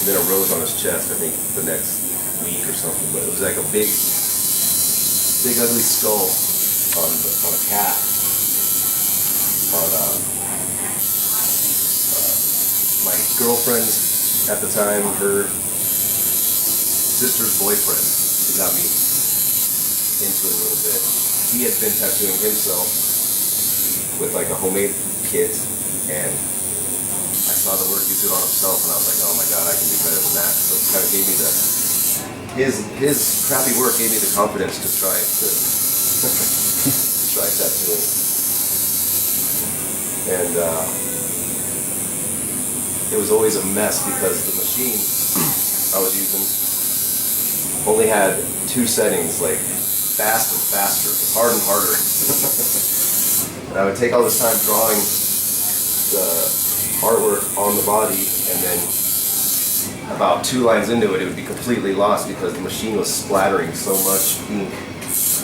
and then a rose on his chest, I think, the next week or something. But it was like a big ugly skull on a cat. My girlfriend at the time, her sister's boyfriend, who got me into it a little bit. He had been tattooing himself with like a homemade kit, and I saw the work he did on himself, and I was like, oh my god, I can do better than that. So it kind of gave me his crappy work gave me the confidence to try tattooing. And it was always a mess because the machine I was using only had 2 settings, like fast and faster, hard and harder. And I would take all this time drawing the artwork on the body, and then about 2 lines into it, it would be completely lost because the machine was splattering so much ink.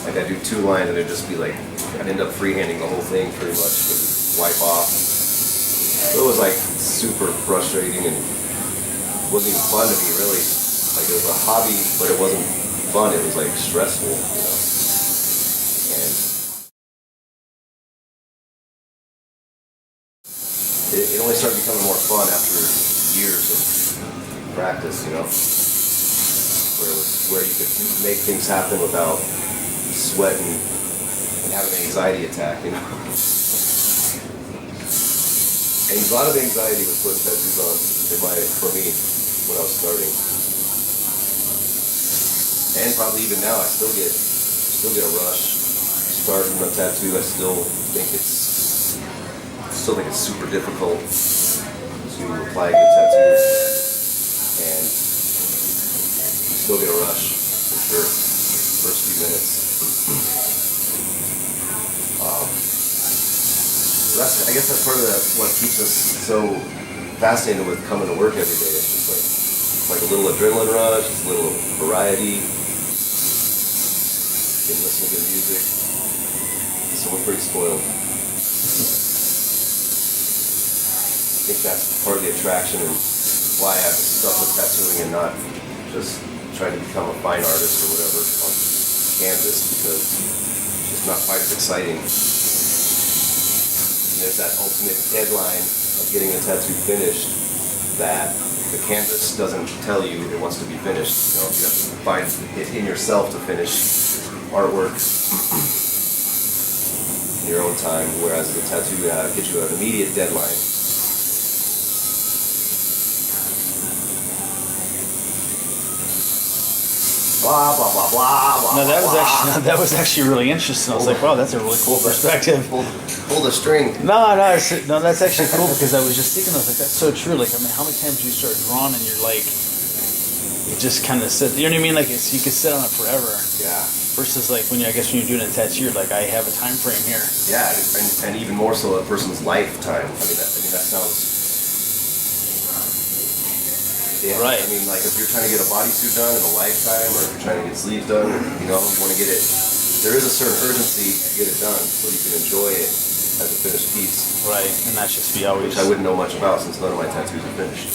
Like I'd do 2 lines and it'd just be like, I'd end up freehanding the whole thing pretty much, it would wipe off. So it was like super frustrating and wasn't even fun to me really. Like it was a hobby, but it wasn't fun, it was like stressful, you know. And it only started becoming more fun after years of practice, you know, where you could make things happen without sweating and having an anxiety attack, you know. And a lot of anxiety was putting tattoos on for me when I was starting, and probably even now I still get a rush starting a tattoo. I still think it's super difficult to apply a good tattoo, and still get a rush for sure. First few minutes. I guess that's part of what keeps us so fascinated with coming to work every day. It's just like a little adrenaline rush, it's a little variety. You can listen to good music. So we're pretty spoiled. I think that's part of the attraction and why I've stuck with tattooing and not just trying to become a fine artist or whatever on canvas, because it's just not quite as exciting. There's that ultimate deadline of getting a tattoo finished that the canvas doesn't tell you it wants to be finished. You know, you have to find it in yourself to finish artwork in your own time, whereas the tattoo gives you an immediate deadline. Blah blah blah blah blah. No, that was actually really interesting. I was like, wow, that's a really cool perspective. Pull the string. No, that's actually cool, because I was just thinking, I was like, that's so true. Like, I mean, how many times do you start drawing and you're like, you just kind of sit, you know what I mean? Like, you could sit on it forever. Yeah. Versus like when you're doing a tattoo, you're like, I have a time frame here. Yeah, and even more so a person's lifetime. I mean that sounds. Yeah, right. I mean, like if you're trying to get a bodysuit done in a lifetime, or if you're trying to get sleeves done, you know, you want to get it. There is a certain urgency to get it done, so you can enjoy it as a finished piece. Right, and not just be always. Which I wouldn't know much about since none of my tattoos are finished.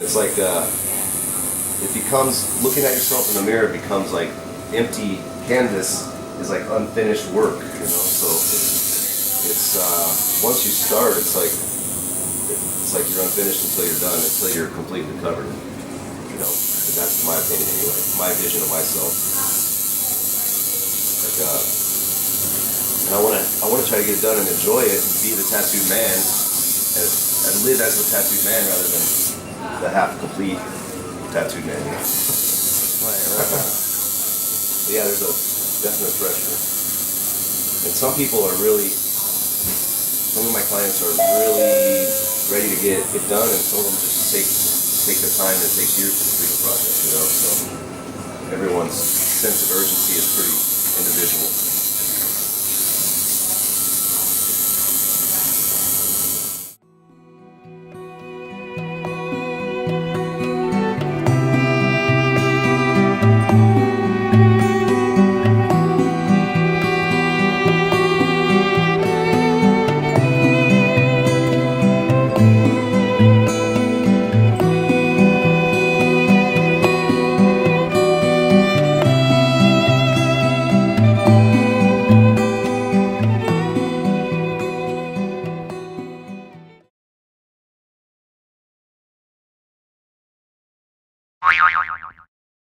It's like it becomes, looking at yourself in the mirror becomes like empty canvas is like unfinished work, you know. So it's once you start, it's like you're unfinished until you're done, until you're completely covered. You know, and that's my opinion anyway. My vision of myself. Like, and I want to try to get it done and enjoy it, and be the tattooed man, and live as the tattooed man rather than the half-complete tattooed man. You know? Right. Yeah, there's a definite pressure, and some of my clients are really ready to get it done, and some of them just take their time, and it takes years to complete a project, you know. So everyone's sense of urgency is pretty individual.